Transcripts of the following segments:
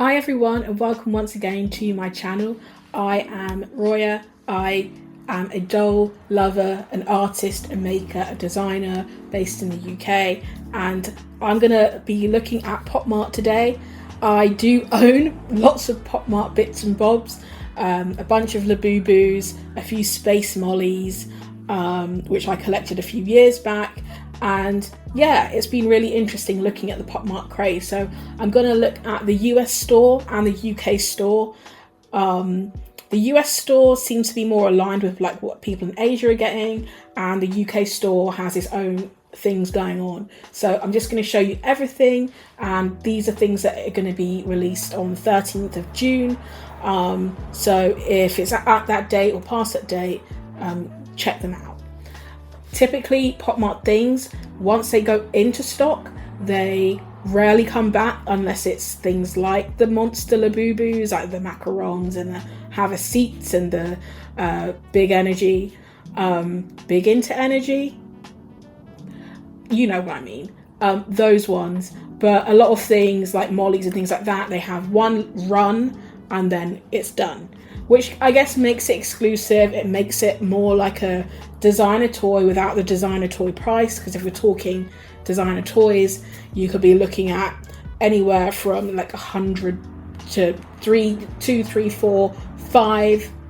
Hi everyone and welcome once again to my channel. I am Roya. I am a doll lover, an artist, a maker, a designer based in the UK, and I'm going to be looking at Popmart today. I do own lots of Popmart bits and bobs, a bunch of Labubus, a few Space Mollies, which I collected a few years back. And yeah, it's been really interesting looking at the Popmart craze. So I'm going to look at the US store and the UK store. The US store seems to be more aligned with like what people in Asia are getting, and the UK store has its own things going on. So I'm just going to show you everything, and these are things that are going to be released on the 13th of June. So if it's at that date or past that date, check them out. Typically, Popmart things, once they go into stock, they rarely come back unless it's things like the monster Labubus, like the macarons and the have a seats and the big energy, big into energy. You know what I mean. Those ones. But a lot of things like Mollies and things like that, they have one run and then it's done, which I guess makes it exclusive. It makes it more like a designer toy without the designer toy price, because if we're talking designer toys, you could be looking at anywhere from like 100 to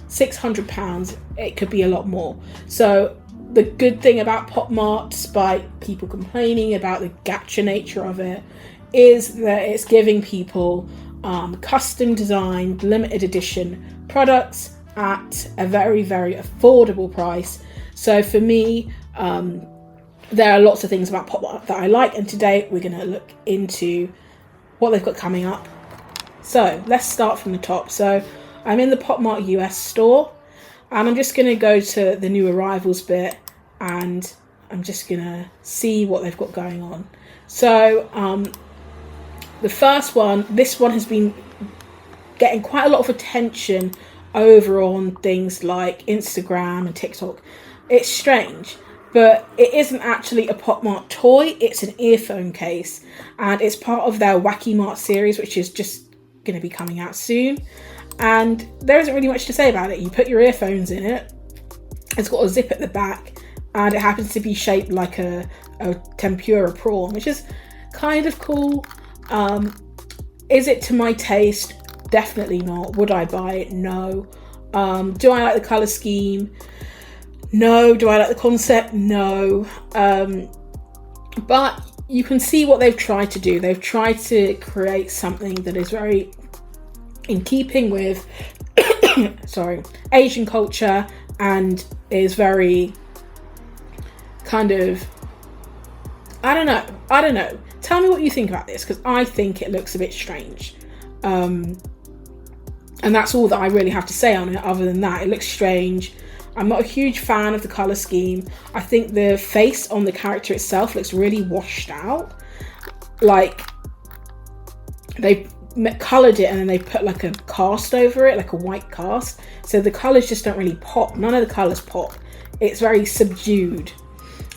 600 pounds. It could be a lot more. So the good thing about Popmart, despite people complaining about the gacha nature of it, is that it's giving people custom designed limited edition products at a very, very affordable price. So for me, there are lots of things about Popmart that I like, and today we're going to look into what they've got coming up. So let's start from the top. So I'm in the Popmart US store, and I'm just going to go to the new arrivals bit, and I'm just going to see what they've got going on. So the first one, this one has been getting quite a lot of attention over on things like Instagram and TikTok. It's strange, but it isn't actually a Popmart toy, it's an earphone case, and it's part of their Wacky Mart series, which is just going to be coming out soon. And there isn't really much to say about it. You put your earphones in it, it's got a zip at the back, and it happens to be shaped like a tempura prawn, which is kind of cool. Is it to my taste? Definitely not. Would I buy it? No. Do I like the colour scheme? No. Do I like the concept? No. But you can see what they've tried to do. They've tried to create something that is very in keeping with Asian culture, and is very kind of, I don't know. Tell me what you think about this, because I think it looks a bit strange. And that's all that I really have to say on it. Other than that, it looks strange. I'm not a huge fan of the colour scheme. I think the face on the character itself looks really washed out. Like, they coloured it and then they put like a cast over it, like a white cast. So the colours just don't really pop. None of the colours pop. It's very subdued.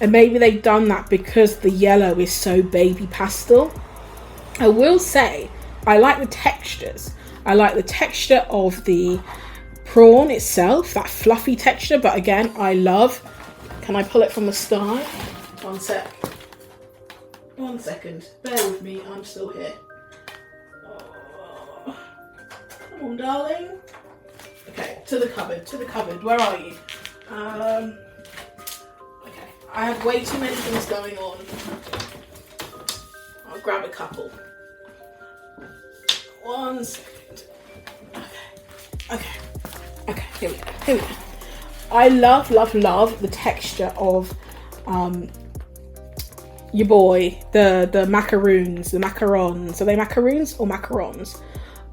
And maybe they've done that because the yellow is so baby pastel. I will say, I like the textures. I like the texture of the prawn itself, that fluffy texture. But again, I love, can I pull it from the start? One second, bear with me, I'm still here. Oh. Come on, darling. Okay, to the cupboard, where are you? Okay, I have way too many things going on. I'll grab a couple. 1 second. Okay, here we go. I love the texture of your boy, the macaroons, the macarons. Are they macaroons or macarons?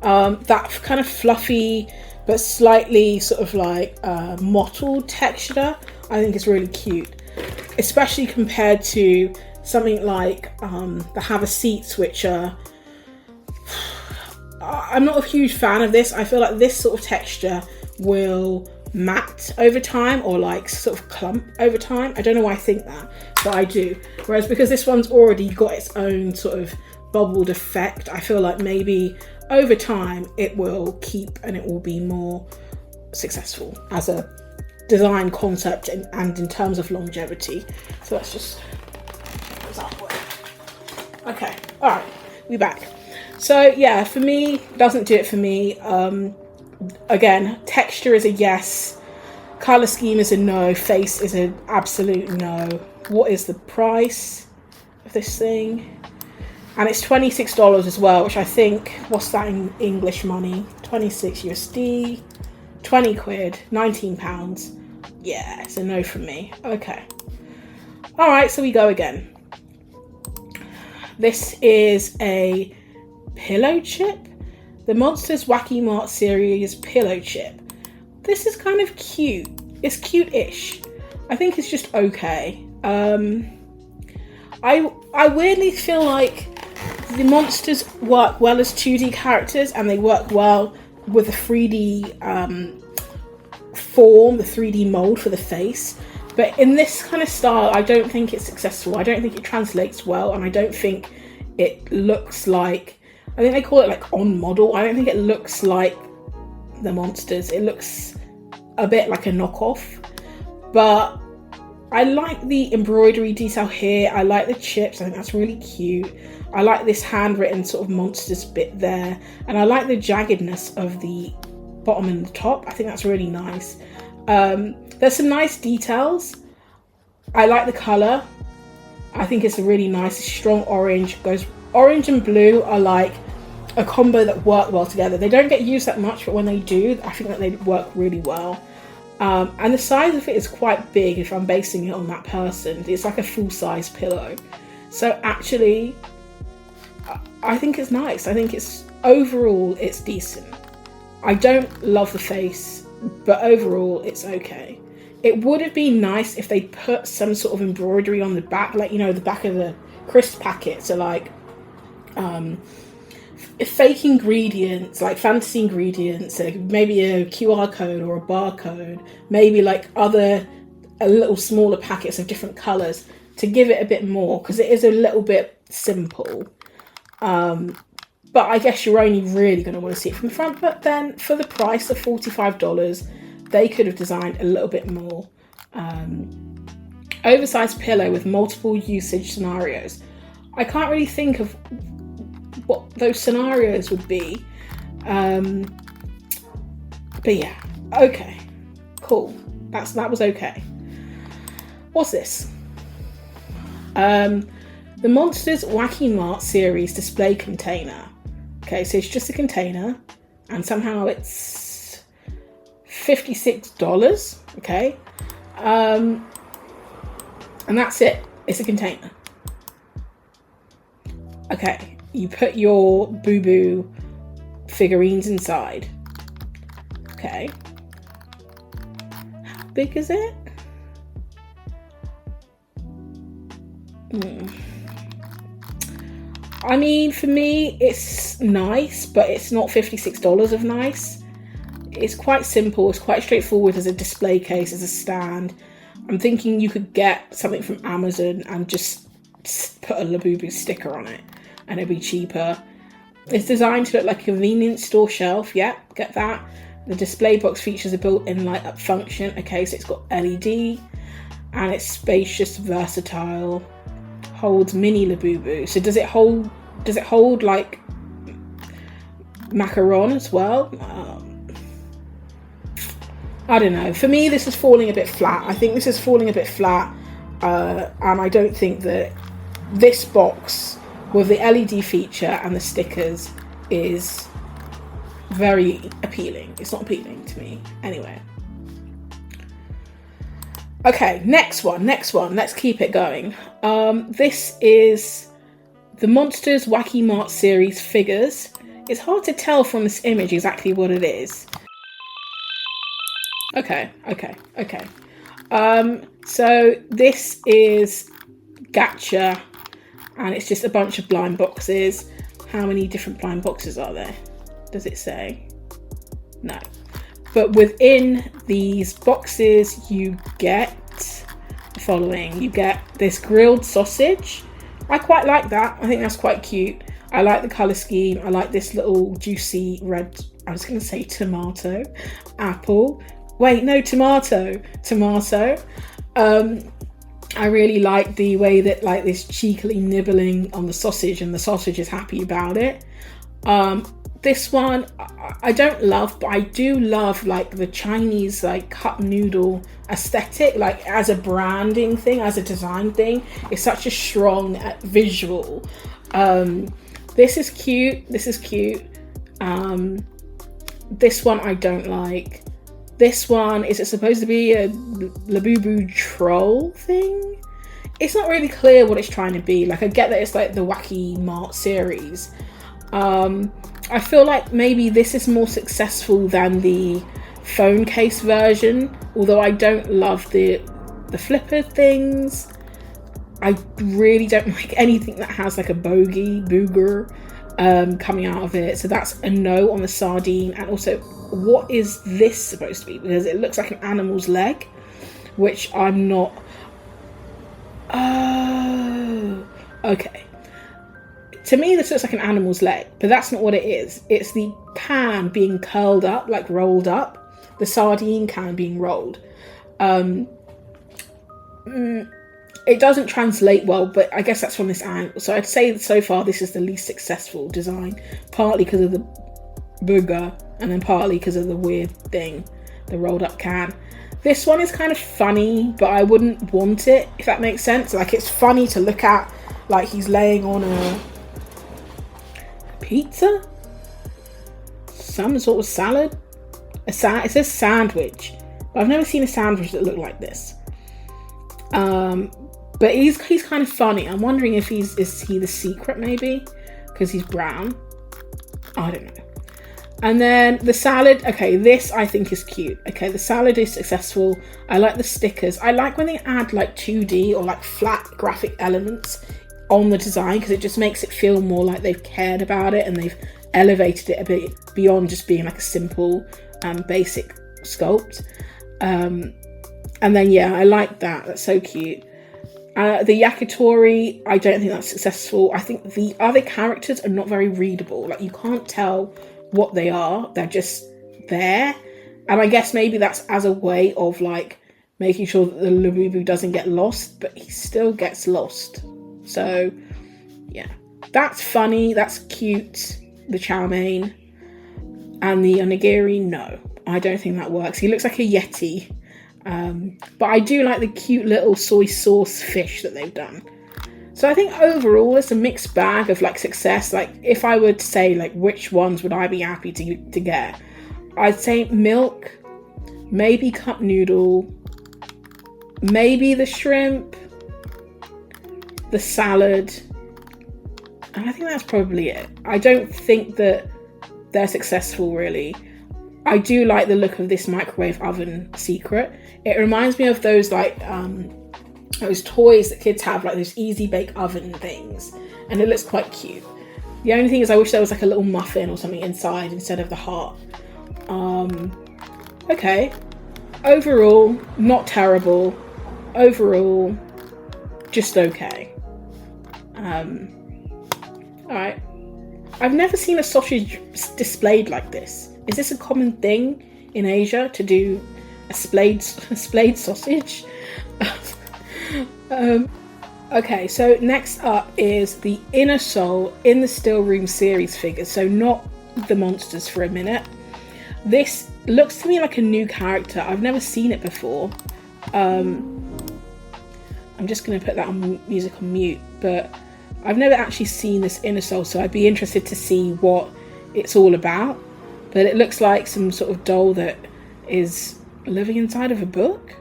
That kind of fluffy but slightly sort of like mottled texture, I think is really cute, especially compared to something like the Have a Seats, which are, I'm not a huge fan of this. I feel like this sort of texture will matte over time, or like sort of clump over time. I don't know why I think that, but I do. Whereas because this one's already got its own sort of bubbled effect, I feel like maybe over time it will keep and it will be more successful as a design concept and in terms of longevity. So let's just check those artwork. Okay, all right, we're back. So yeah, for me, doesn't do it for me. Again, texture is a yes, color scheme is a no, face is an absolute no. What is the price of this thing? And it's $26 as well, which I think, what's that in English money? 26 USD, 20 quid, 19 pounds. Yeah, it's a no from me. Okay. All right, so we go again. This is a pillow chip. The Monsters Wacky Mart series pillow chip. This is kind of cute. It's cute-ish. I think it's just okay. I weirdly feel like the monsters work well as 2D characters, and they work well with the 3D form, the 3D mold for the face. But in this kind of style, I don't think it's successful. I don't think it translates well, and I don't think it looks like, I think they call it like on model. I don't think it looks like the monsters. It looks a bit like a knockoff. But I like the embroidery detail here. I like the chips. I think that's really cute. I like this handwritten sort of monsters bit there. And I like the jaggedness of the bottom and the top. I think that's really nice. There's some nice details. I like the colour. I think it's a really nice, strong orange. Orange and blue are like a combo that work well together. They don't get used that much, but when they do, I think that they work really well. And the size of it is quite big if I'm basing it on that person. It's like a full-size pillow. So actually, I think it's nice. I think it's, overall, it's decent. I don't love the face, but overall, it's okay. It would have been nice if they put some sort of embroidery on the back, like, you know, the back of the crisp packet. So like, fake ingredients, like fantasy ingredients, like maybe a QR code or a barcode, maybe like a little smaller packets of different colours to give it a bit more, because it is a little bit simple. But I guess you're only really going to want to see it from the front. But then for the price of $45, they could have designed a little bit more. Oversized pillow with multiple usage scenarios. I can't really think of what those scenarios would be. But yeah, okay, cool. That was okay. What's this? The Monsters Wacky Mart series display container. Okay, so it's just a container, and somehow it's $56. Okay, and that's it. It's a container. Okay, you put your Boo figurines inside. Okay, how big is it? I mean, for me, it's nice, but it's not $56 of nice. It's quite simple. It's quite straightforward as a display case, as a stand. I'm thinking you could get something from Amazon and just put a Labubu sticker on it, and it'd be cheaper. It's designed to look like a convenience store shelf. Yeah, get that. The display box features a built-in light-up function. Okay, so it's got LED, and it's spacious, versatile. Holds mini Labubu. So does it hold like macaron as well? I don't know. For me, this is falling a bit flat. I think this is falling a bit flat, and I don't think that this box with the LED feature and the stickers is very appealing. It's not appealing to me anyway. Okay, next one. Let's keep it going. This is the Monsters Wacky Mart series figures. It's hard to tell from this image exactly what it is. Okay. So this is Gacha, and it's just a bunch of blind boxes. How many different blind boxes are there? Does it say? No. But within these boxes, you get the following. You get this grilled sausage. I quite like that. I think that's quite cute. I like the colour scheme. I like this little juicy red, I was going to say tomato, apple. Wait, no, tomato. I really like the way that like this cheekily nibbling on the sausage, and the sausage is happy about it. This one I don't love, but I do love like the Chinese like cup noodle aesthetic, like as a branding thing, as a design thing. It's such a strong visual. This is cute. This one I don't like. This one, is it supposed to be a Labubu troll thing? It's not really clear what it's trying to be. Like, I get that it's like the Wacky Mart series. I feel like maybe this is more successful than the phone case version, although I don't love the flipper things. I really don't like anything that has like a booger coming out of it. So that's a no on the sardine. And also, what is this supposed to be? Because it looks like an animal's leg, which I'm not. Oh, okay. To me, this looks like an animal's leg, but that's not what it is. It's the can being curled up, like rolled up. The sardine can being rolled. It doesn't translate well, but I guess that's from this angle. So I'd say that so far this is the least successful design, partly because of the booger, and then partly because of the weird thing, the rolled up can. This one is kind of funny, but I wouldn't want it, if that makes sense. Like, it's funny to look at, like he's laying on a pizza? Some sort of salad? It says sandwich, but I've never seen a sandwich that looked like this. But he's kind of funny. I'm wondering if is he the secret, maybe? Because he's brown. I don't know. And then the salad, okay, this I think is cute. Okay, the salad is successful. I like the stickers. I like when they add like 2D or like flat graphic elements on the design, because it just makes it feel more like they've cared about it and they've elevated it a bit beyond just being like a simple basic sculpt. And then yeah, I like that. That's so cute. The yakitori, I don't think that's successful. I think the other characters are not very readable. Like, you can't tell what they are. They're just there. And I guess maybe that's as a way of like making sure that the Labubu doesn't get lost, but he still gets lost. So yeah, that's funny. That's cute. The chow mein. And the onigiri, no, I don't think that works. He looks like a yeti. But I do like the cute little soy sauce fish that they've done. So I think overall it's a mixed bag of like success. Like, if I were to say like which ones would I be happy to get, I'd say milk, maybe cup noodle, maybe the shrimp, the salad, and I think that's probably it. I don't think that they're successful really. I do like the look of this microwave oven secret. It reminds me of those like those toys that kids have, like those easy bake oven things, and it looks quite cute. The only thing is I wish there was like a little muffin or something inside instead of the heart. Okay, overall not terrible, overall just okay. Alright, I've never seen a sausage displayed like this. Is this a common thing in Asia to do a splayed sausage? Okay, so next up is the Inner Soul in the Still Room series figures. So not the monsters for a minute. This looks to me like a new character. I've never seen it before. I'm just going to put that on music on mute, but I've never actually seen this Inner Soul, so I'd be interested to see what it's all about. But it looks like some sort of doll that is living inside of a book.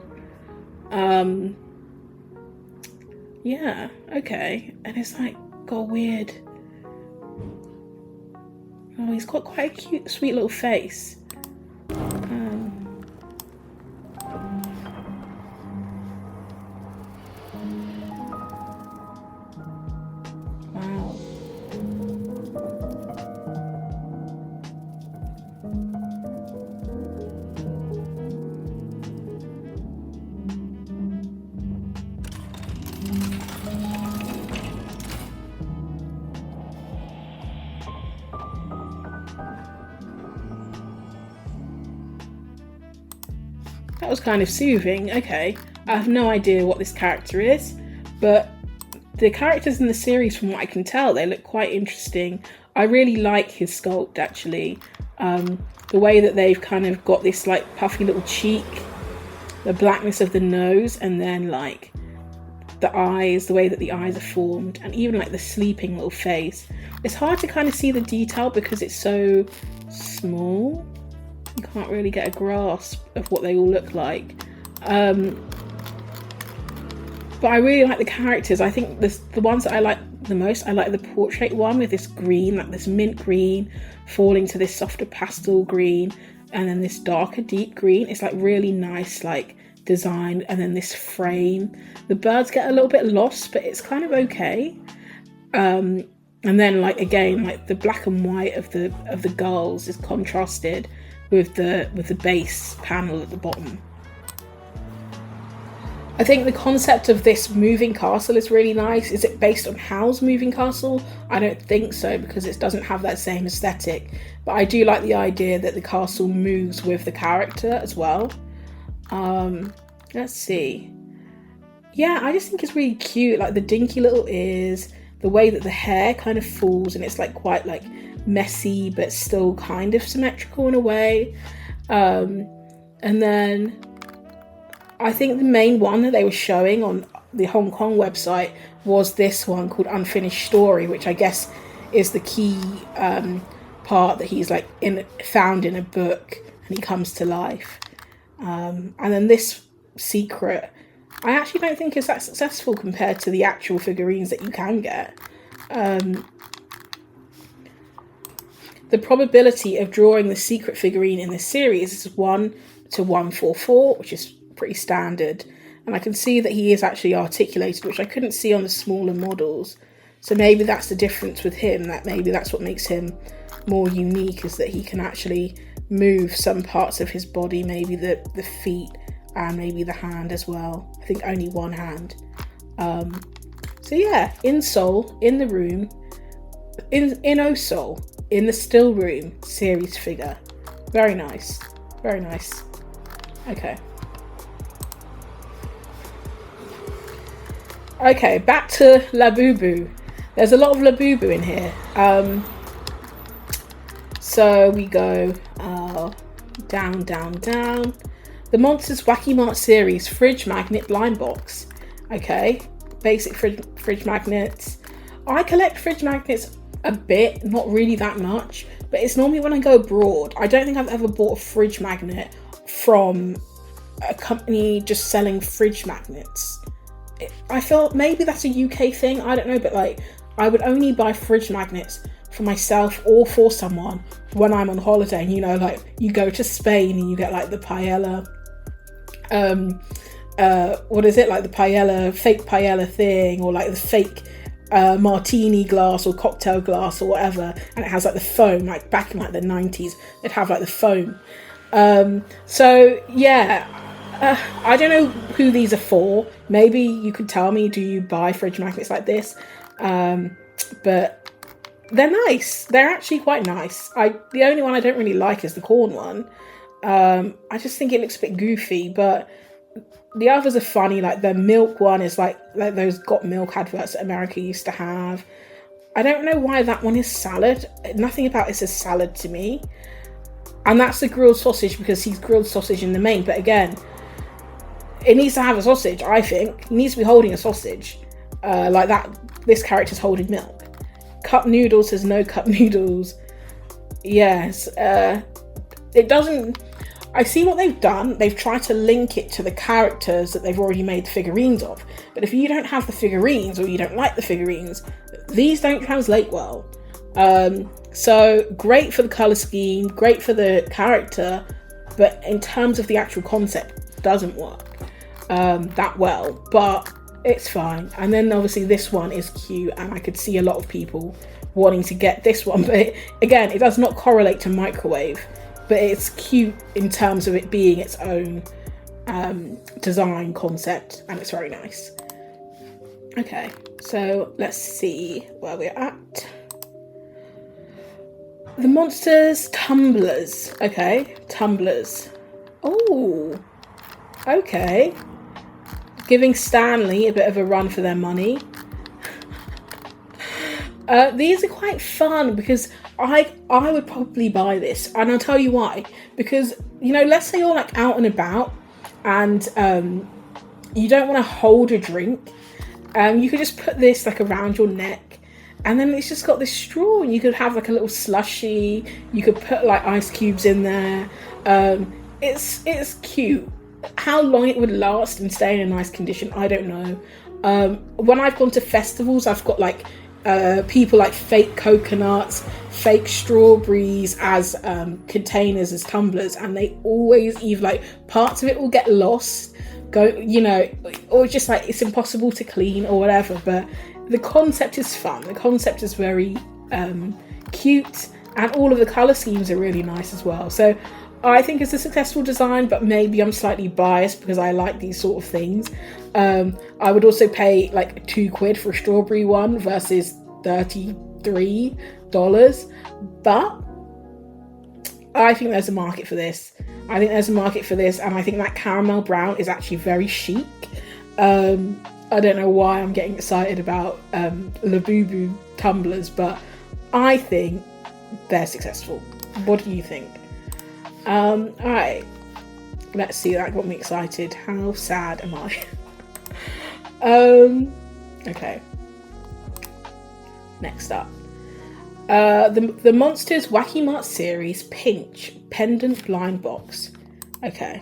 Yeah, okay. And it's like got weird. Oh, he's got quite a cute, sweet little face. Wow. That was kind of soothing. Okay, I have no idea what this character is, but the characters in the series, from what I can tell, they look quite interesting. I really like his sculpt, actually. The way that they've kind of got this like puffy little cheek, the blackness of the nose, and then like the eyes, the way that the eyes are formed, and even like the sleeping little face. It's hard to kind of see the detail because it's so small. You can't really get a grasp of what they all look like. But I really like the characters. I think the ones that I like the most, I like the portrait one with this green, like this mint green falling to this softer pastel green, and then this darker deep green. It's like really nice like design, and then this frame. The birds get a little bit lost, but it's kind of okay. And then like again, like the black and white of the gulls is contrasted with the base panel at the bottom. I think the concept of this moving castle is really nice. Is it based on Hal's moving castle? I don't think so, because it doesn't have that same aesthetic. But I do like the idea that the castle moves with the character as well. Let's see. Yeah, I just think it's really cute. Like the dinky little ears, the way that the hair kind of falls, and it's like quite like messy, but still kind of symmetrical in a way. And then I think the main one that they were showing on the Hong Kong website was this one called Unfinished Story, which I guess is the key part that he's like found in a book and he comes to life. And then this secret, I actually don't think is that successful compared to the actual figurines that you can get. The probability of drawing the secret figurine in this series is 1 to 144, which is pretty standard, and I can see that he is actually articulated, which I couldn't see on the smaller models. So maybe that's the difference with him, that maybe that's what makes him more unique, is that he can actually move some parts of his body, maybe the feet and maybe the hand as well. I think only one hand. So yeah, in Seoul, in the room, in Oh Seoul, in the still room series figure. Very nice, very nice. Okay. Okay, back to Labubu. There's a lot of Labubu in here. So we go down, down, down. The Monsters Wacky Mart series fridge magnet blind box. Okay, basic fridge magnets. I collect fridge magnets a bit, not really that much, but it's normally when I go abroad. I don't think I've ever bought a fridge magnet from a company just selling fridge magnets. I feel maybe that's a UK thing, I don't know, but like I would only buy fridge magnets for myself or for someone when I'm on holiday. And, you know, like you go to Spain and you get like the paella, what is it, like the paella, fake paella thing, or like the fake martini glass or cocktail glass or whatever, and it has like the foam, like back in like the 90s they'd have like the foam. So yeah, I don't know who these are for. Maybe you could tell me, do you buy fridge magnets like this? But they're nice. They're actually quite nice. The only one I don't really like is the corn one. I just think it looks a bit goofy, but the others are funny. Like the milk one is like those Got Milk adverts that America used to have. I don't know why that one is salad. Nothing about it says salad to me. And that's the grilled sausage because he's grilled sausage in the main. But again, it needs to have a sausage, I think. He needs to be holding a sausage. Like that, this character's holding milk. Cup noodles says no cup noodles. Yes. It doesn't... I see what they've done. They've tried to link it to the characters that they've already made figurines of. But if you don't have the figurines or you don't like the figurines, these don't translate well. So great for the colour scheme, great for the character, but in terms of the actual concept, doesn't work that well, but it's fine. And then obviously this one is cute, and I could see a lot of people wanting to get this one, but again, it does not correlate to microwave, but it's cute in terms of it being its own design concept, and it's very nice. Okay, so let's see where we're at. The Monsters tumblers. Okay, tumblers. Oh, Okay. Giving Stanley a bit of a run for their money. These are quite fun because I would probably buy this, and I'll tell you why. Because, you know, let's say you're like out and about and you don't want to hold a drink. You could just put this like around your neck, and then it's just got this straw, and you could have like a little slushy. You could put like ice cubes in there. It's cute. How long it would last and stay in a nice condition, I don't know. When I've gone to festivals, I've got like people like fake coconuts, fake strawberries as containers, as tumblers, and they always either like parts of it will get lost, or just like it's impossible to clean or whatever. But the concept is fun. The concept is very cute, and all of the color schemes are really nice as well. So I think it's a successful design, but maybe I'm slightly biased because I like these sort of things. I would also pay like £2 for a strawberry one versus $33, but I think there's a market for this. And I think that caramel brown is actually very chic. I don't know why I'm getting excited about Labubu tumblers, but I think they're successful. What do you think? Alright, let's see, that got me excited. How sad am I? Okay. Next up. The Monsters Wacky Mart series Pinch Pendant Blind Box. Okay.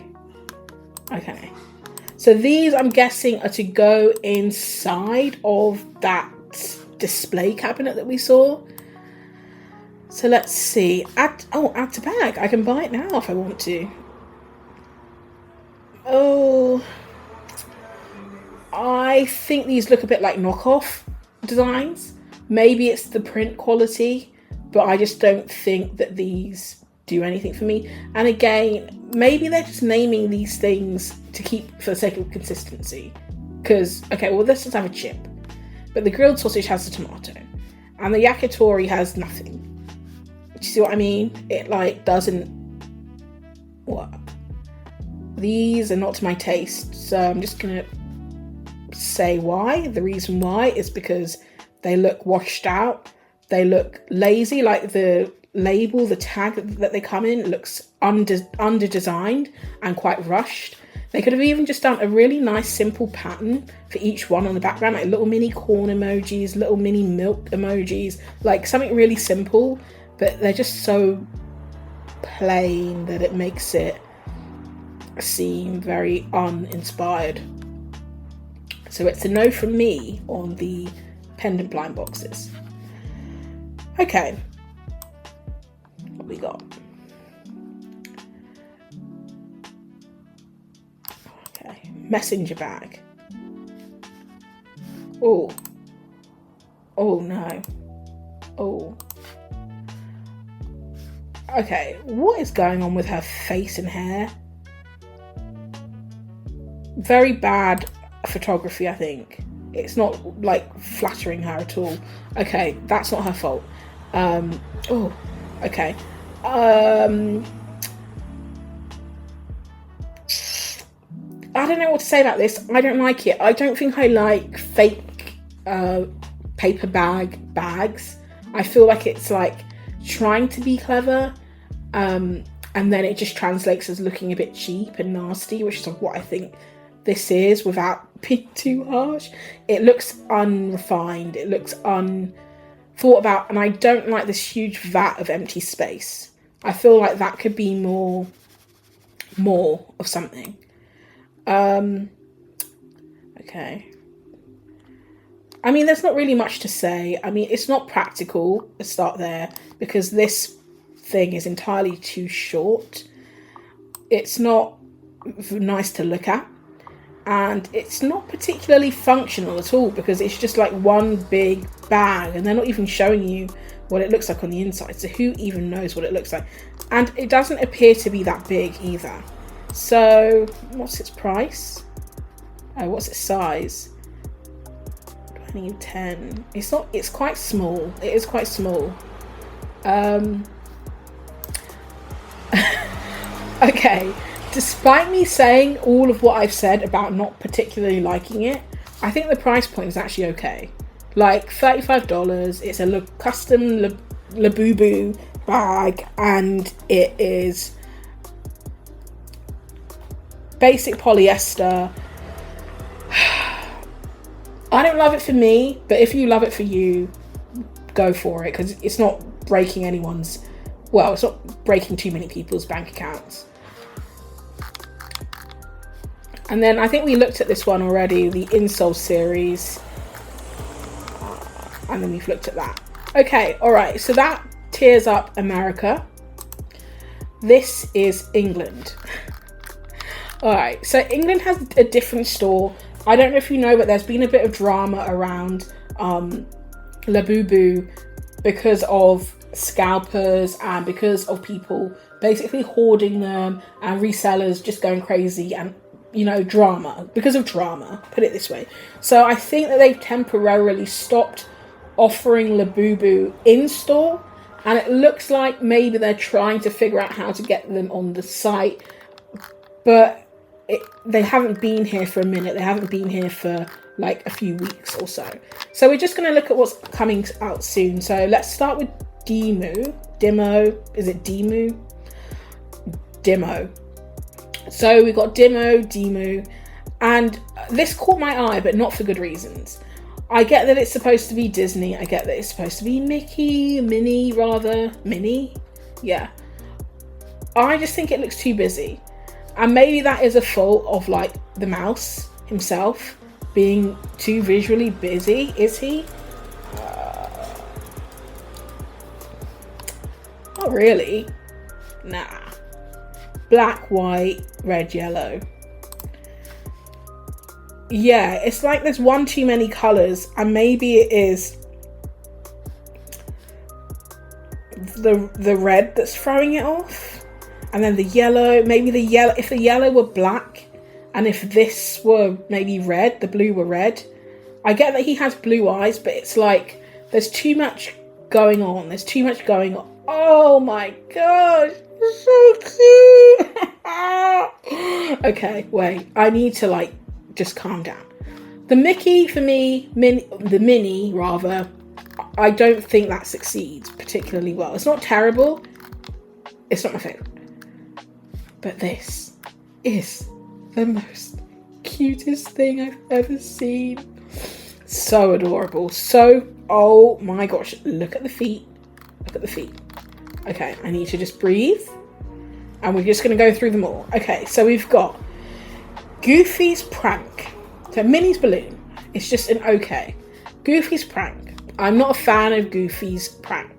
So these, I'm guessing, are to go inside of that display cabinet that we saw. So let's see. Add to bag. I can buy it now if I want to. Oh, I think these look a bit like knockoff designs. Maybe it's the print quality, but I just don't think that these do anything for me. And again, maybe they're just naming these things to keep for the sake of consistency. Because, okay, well, let's just have a chip. But the grilled sausage has a tomato. And the yakitori has nothing. Do you see what I mean? It like doesn't work. These are not to my taste, so I'm just gonna say why. The reason why is because they look washed out. They look lazy, like the label, the tag that they come in looks under designed and quite rushed. They could have even just done a really nice simple pattern for each one on the background, like little mini corn emojis, little mini milk emojis, like something really simple. But they're just so plain that it makes it seem very uninspired. So it's a no from me on the pendant blind boxes. Okay. What we got? Okay. Messenger bag. Oh. Oh no. Oh. Okay, what is going on with her face and hair? Very bad photography, I think. It's not like flattering her at all. Okay, that's not her fault. Oh, okay. I don't know what to say about this. I don't like it. I don't think I like fake paper bags. I feel like it's like trying to be clever, and then it just translates as looking a bit cheap and nasty, which is what I think this is, without being too harsh. It looks unrefined, it looks unthought about, and I don't like this huge vat of empty space. I feel like that could be more of something. Okay. I mean, there's not really much to say. I mean, it's not practical. Let's start there, because this thing is entirely too short. It's not nice to look at, and it's not particularly functional at all, because it's just like one big bag, and they're not even showing you what it looks like on the inside. So who even knows what it looks like? And it doesn't appear to be that big either. So what's its price? What's its size? 2010. It's not. It's quite small. It is quite small. Okay. despite me saying all of what I've said about not particularly liking it, I think the price point is actually okay. Like $35, it's a custom Labubu bag, and it is basic polyester. I don't love it for me, but if you love it for you, go for it, because it's not breaking it's not breaking too many people's bank accounts. And then I think we looked at this one already, the Insole series, and then we've looked at that. Okay, all right, so that tears up America. This is England. All right, so England has a different store. I don't know if you know, but there's been a bit of drama around Labubu because of scalpers and because of people basically hoarding them and resellers just going crazy, and drama, because of drama, put it this way. So I think that they've temporarily stopped offering Labubu in store, and it looks like maybe they're trying to figure out how to get them on the site, but they haven't been here for a minute. They haven't been here for like a few weeks or so. So we're just going to look at what's coming out soon. So let's start with Dimoo. Is it Dimoo? Dimoo. So we got Dimoo, and this caught my eye, but not for good reasons. I get that it's supposed to be Disney. I get that it's supposed to be Minnie. Yeah. I just think it looks too busy. And maybe that is a fault of like the mouse himself being too visually busy. Is he? Not really. Nah. Black, white, red, yellow. Yeah, it's like there's one too many colours, and maybe it is the red that's throwing it off, and then the yellow. Maybe the yellow. If the yellow were black, and if this were maybe red, the blue were red. I get that he has blue eyes, but it's like there's too much going on. Oh my gosh, so cute. Okay, wait. I need to just calm down. The Mickey, for me, the Minnie rather, I don't think that succeeds particularly well. It's not terrible. It's not my favourite. But this is the most cutest thing I've ever seen. So adorable. Oh my gosh. Look at the feet. Okay, I need to just breathe. And we're just going to go through them all. Okay, so we've got Goofy's Prank. So Minnie's Balloon. It's just an okay. Goofy's Prank. I'm not a fan of Goofy's Prank.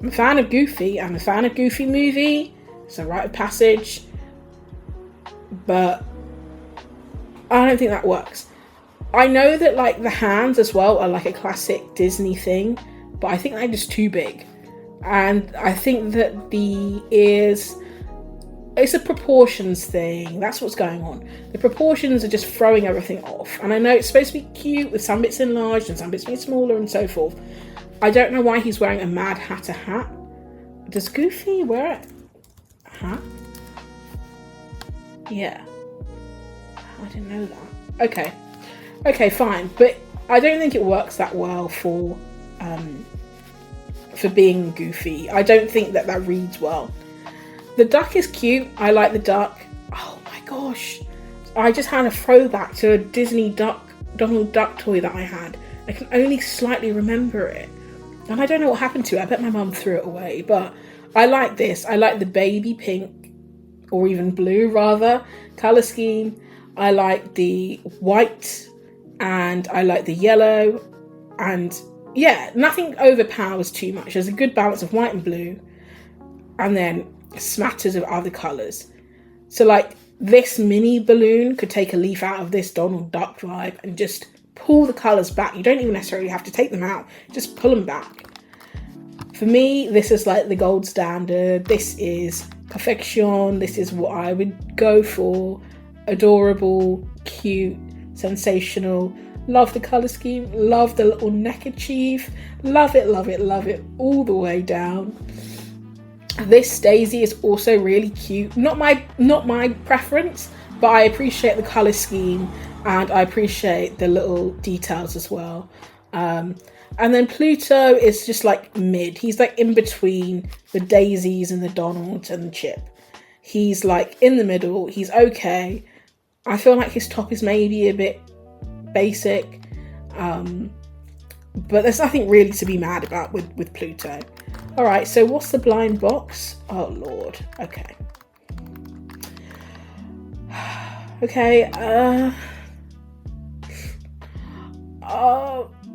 I'm a fan of Goofy. I'm a fan of Goofy movie. It's a rite of passage. But I don't think that works. I know that the hands as well are like a classic Disney thing, but I think they're just too big. And I think that the ears, it's a proportions thing. That's what's going on. The proportions are just throwing everything off. And I know it's supposed to be cute with some bits enlarged and some bits being smaller and so forth. I don't know why he's wearing a Mad Hatter hat. Does Goofy wear a hat? Yeah. I didn't know that. Okay, fine. But I don't think it works that well for being Goofy. I don't think that reads well. The duck is cute. I like the duck. Oh my gosh. I just had a throwback to a Disney Donald Duck toy that I had. I can only slightly remember it. And I don't know what happened to it. I bet my mum threw it away. But I like this. I like the baby pink, or even blue rather, colour scheme. I like the white, and I like the yellow. And yeah, nothing overpowers too much. There's a good balance of white and blue. And then smatters of other colours. So this mini balloon could take a leaf out of this Donald Duck vibe and just pull the colours back. You don't even necessarily have to take them out. Just pull them back. For me, this is the gold standard. This is perfection. This is what I would go for. Adorable, cute, sensational. Love the colour scheme. Love the little neckerchief. Love it all the way down. This Daisy is also really cute. Not my preference, but I appreciate the colour scheme and I appreciate the little details as well. And then Pluto is just like mid. He's like in between the Daisies and the Donalds and the Chip. He's like in the middle. He's okay. I feel like his top is maybe a bit basic. But there's nothing really to be mad about with Pluto. All right, so what's the blind box? Oh, Lord. Okay. Okay.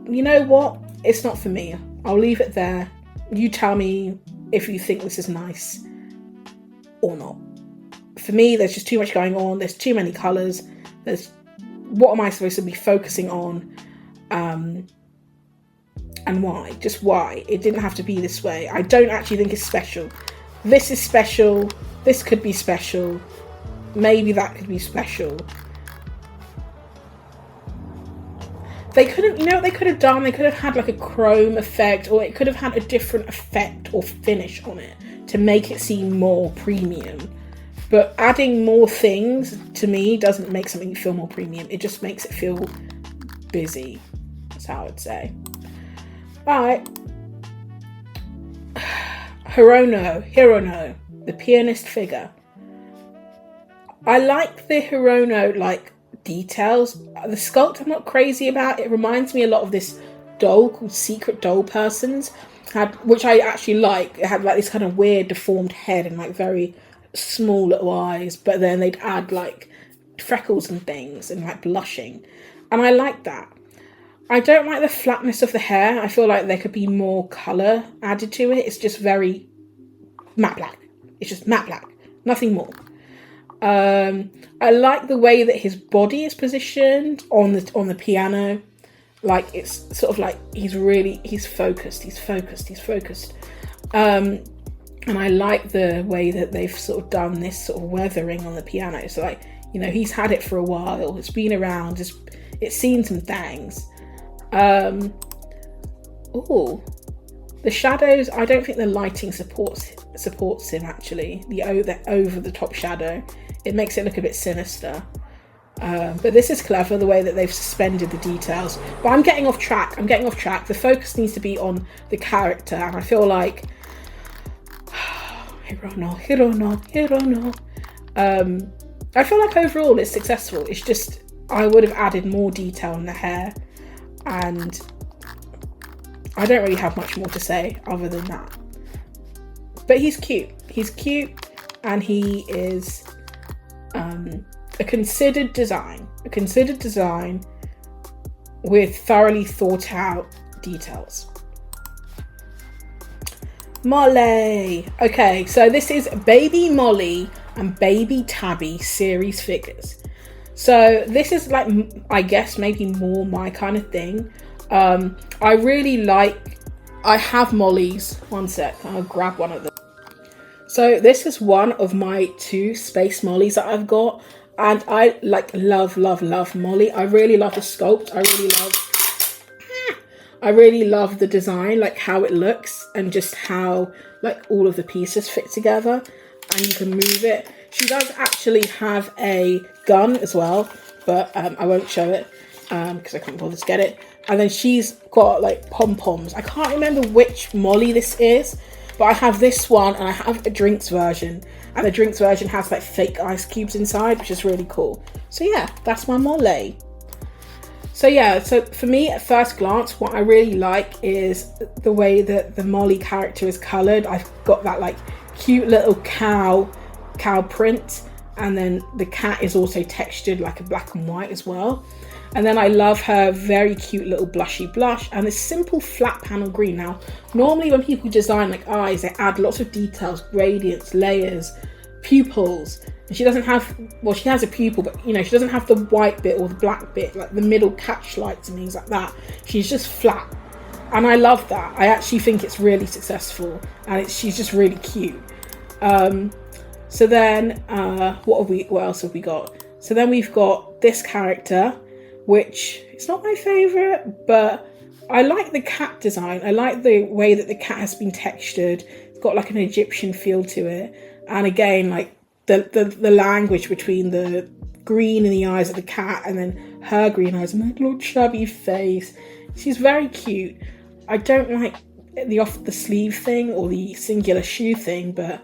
You know what? It's not for me. I'll leave it there. You tell me if you think this is nice or not. For me, there's just too much going on. There's too many colours. What am I supposed to be focusing on? And why? Just why? It didn't have to be this way. I don't actually think it's special. This is special. This could be special. Maybe that could be special. They could have, you know what they could have done? They could have had like a chrome effect, or it could have had a different effect or finish on it to make it seem more premium. But adding more things, to me, doesn't make something feel more premium. It just makes it feel busy. That's how I would say. Alright. Hirono, the pianist figure. I like the Hirono, like, details. The sculpt I'm not crazy about. It reminds me a lot of this doll called Secret Doll Persons, which I actually like. It had like this kind of weird deformed head and like very small little eyes, but then they'd add like freckles and things and like blushing, and I like that. I don't like the flatness of the hair. I feel like there could be more colour added to it. It's just very matte black. It's just matte black, nothing more. I like the way that his body is positioned on the piano. Like, it's sort of like he's focused. And I like the way that they've sort of done this sort of weathering on the piano. So like, you know, he's had it for a while. It's been around. It's seen some things. The shadows, I don't think the lighting supports him actually. The over the top shadow, it makes it look a bit sinister. But this is clever, the way that they've suspended the details. But I'm getting off track. The focus needs to be on the character, and I feel like Hirono. I feel like overall it's successful. It's just I would have added more detail in the hair, and I don't really have much more to say other than that. But he's cute, and he is a considered design with thoroughly thought out details. Molly. Okay, so this is Baby Molly and Baby Tabby series figures. So this is like, I guess maybe more my kind of thing. I have Molly's. One sec, I'll grab one of them. So this is one of my 2 Space Mollys that I've got, and I like love Molly. I really love the sculpt. I really love the design, like how it looks and just how like all of the pieces fit together, and you can move it. She does actually have a gun as well, but I won't show it because I can't bother to get it. And then she's got like pom-poms. I can't remember which Molly this is, but I have this one and I have a drinks version. And the drinks version has like fake ice cubes inside, which is really cool. So yeah, that's my Molly. So yeah, so for me at first glance, what I really like is the way that the Molly character is coloured. I've got that like cute little cow print, and then the cat is also textured like a black and white as well. And then I love her very cute little blushy blush and this simple flat panel green. Now, normally when people design like eyes, they add lots of details, gradients, layers, pupils. And she doesn't have, well, she has a pupil, but you know, she doesn't have the white bit or the black bit, like the middle catch lights and things like that. She's just flat. And I love that. I actually think it's really successful, and she's just really cute. So then, what else have we got? So then we've got this character, which is not my favourite, but I like the cat design. I like the way that the cat has been textured. It's got like an Egyptian feel to it. And again, like the language between the green in the eyes of the cat and then her green eyes and that little chubby face. She's very cute. I don't like the off the sleeve thing or the singular shoe thing, but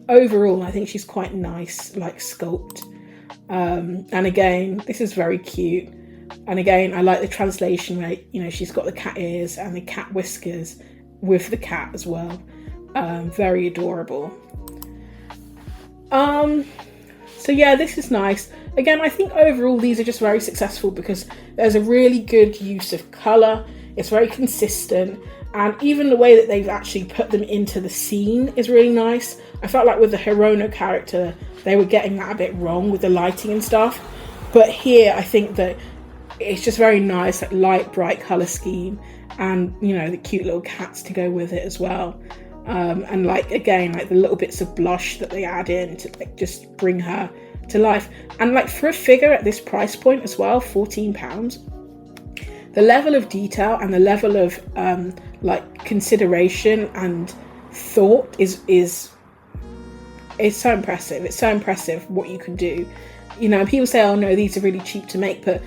overall I think she's quite nice, like sculpt. And again, this is very cute. And again, I like the translation where, you know, she's got the cat ears and the cat whiskers with the cat as well. Very adorable. So yeah, this is nice. Again, I think overall these are just very successful because there's a really good use of colour. It's very consistent. And even the way that they've actually put them into the scene is really nice. I felt like with the Hirono character, they were getting that a bit wrong with the lighting and stuff. But here, I think that it's just very nice, that light, bright colour scheme. And, you know, the cute little cats to go with it as well. And like, again, like the little bits of blush that they add in to like, just bring her to life. And like for a figure at this price point as well, £14, the level of detail and the level of like consideration and thought is so impressive. It's so impressive what you can do. You know, people say, oh no, these are really cheap to make, but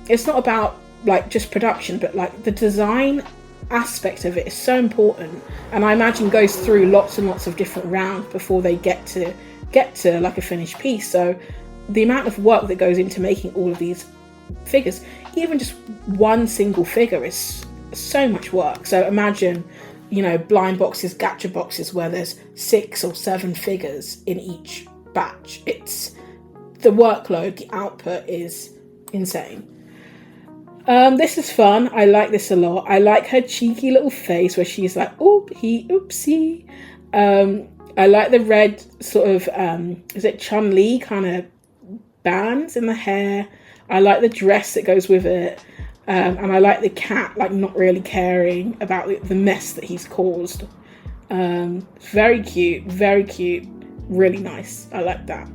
it's not about like just production, but like the design aspect of it is so important, and I imagine goes through lots and lots of different rounds before they get to like a finished piece. So the amount of work that goes into making all of these figures, even just one single figure, is so much work. So imagine, you know, blind boxes, gacha boxes where there's 6 or 7 figures in each batch. It's the workload, the output is insane. This is fun. I like this a lot. I like her cheeky little face where she's like, oopsie. I like the red sort of, is it Chun-Li kind of bands in the hair. I like the dress that goes with it. And I like the cat, like not really caring about the mess that he's caused. Very cute, really nice. I like that.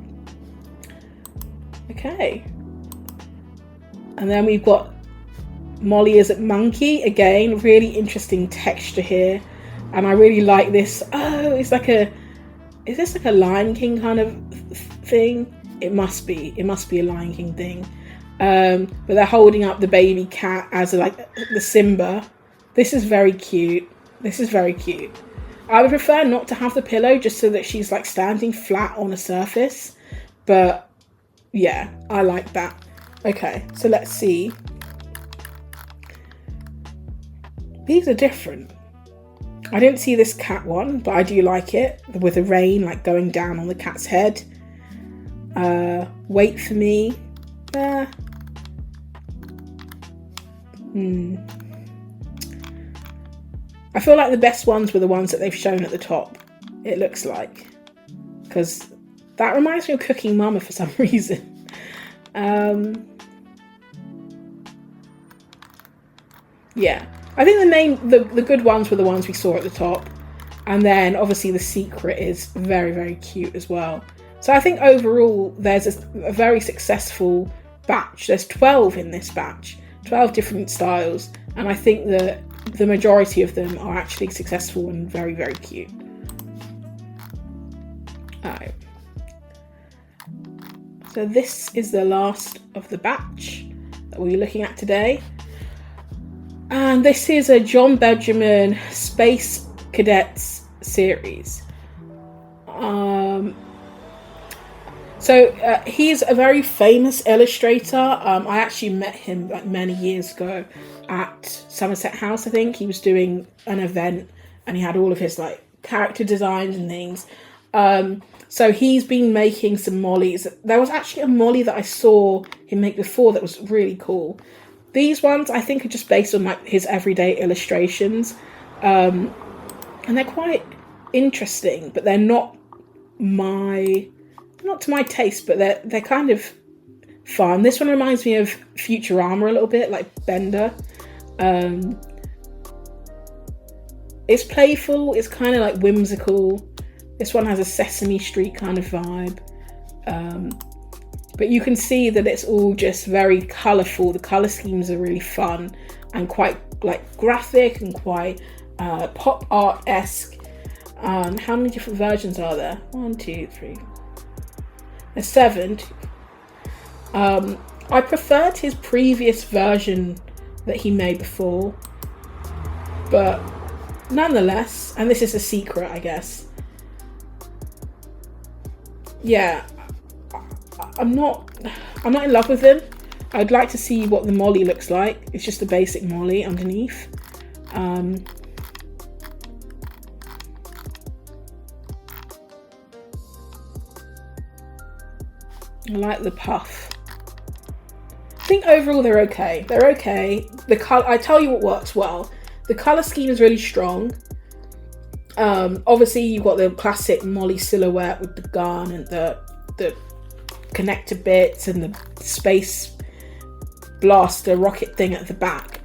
Okay. And then we've got Molly is a monkey. Again, really interesting texture here. And I really like this. Oh, it's like is this like a Lion King kind of thing? It must be a Lion King thing. But they're holding up the baby cat as like the Simba. This is very cute. I would prefer not to have the pillow just so that she's like standing flat on a surface. But yeah, I like that. Okay, so let's see. These are different. I didn't see this cat one, but I do like it. With the rain like going down on the cat's head. Wait for me. I feel like the best ones were the ones that they've shown at the top, it looks like. Because that reminds me of Cooking Mama for some reason. Yeah. I think the good ones were the ones we saw at the top. And then obviously the secret is very, very cute as well. So I think overall there's a very successful batch. There's 12 in this batch, 12 different styles. And I think that the majority of them are actually successful and very, very cute. Alright. So this is the last of the batch that we're looking at today. And this is a John Benjamin Space Cadets series. So he's a very famous illustrator. I actually met him like many years ago at Somerset House, I think. He was doing an event and he had all of his like character designs and things. So he's been making some mollies. There was actually a molly that I saw him make before that was really cool. These ones I think are just based on like his everyday illustrations. And they're quite interesting, but they're not to my taste, but they're kind of fun. This one reminds me of Futurama a little bit, like Bender. It's playful, it's kind of like whimsical. This one has a Sesame Street kind of vibe. But you can see that it's all just very colourful. The colour schemes are really fun. and quite like graphic and quite pop art-esque. How many different versions are there? 1, 2, 3. There's 7. I preferred his previous version that he made before, but nonetheless, and this is a secret, I guess. Yeah, I'm not in love with him. I'd like to see what the molly looks like. It's just a basic molly underneath. I like the puff. I think overall they're okay. They're okay. The color, I tell you what works well. The color scheme is really strong. Obviously you've got the classic molly silhouette with the gun and the connector bits and the space blaster rocket thing at the back,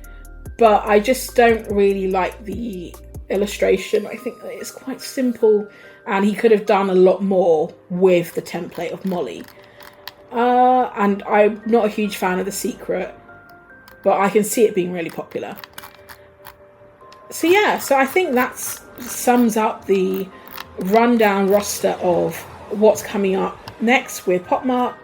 but I just don't really like the illustration. I think that it's quite simple and he could have done a lot more with the template of Molly. And I'm not a huge fan of The Secret, but I can see it being really popular. So yeah, so I think that sums up the rundown roster of what's coming up next with Popmart.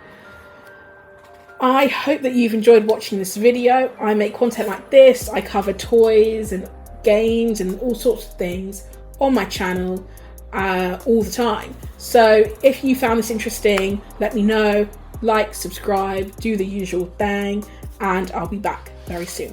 I hope that you've enjoyed watching this video. I make content like this. I cover toys and games and all sorts of things on my channel all the time. So if you found this interesting, let me know. Like, subscribe, do the usual thing, and I'll be back very soon.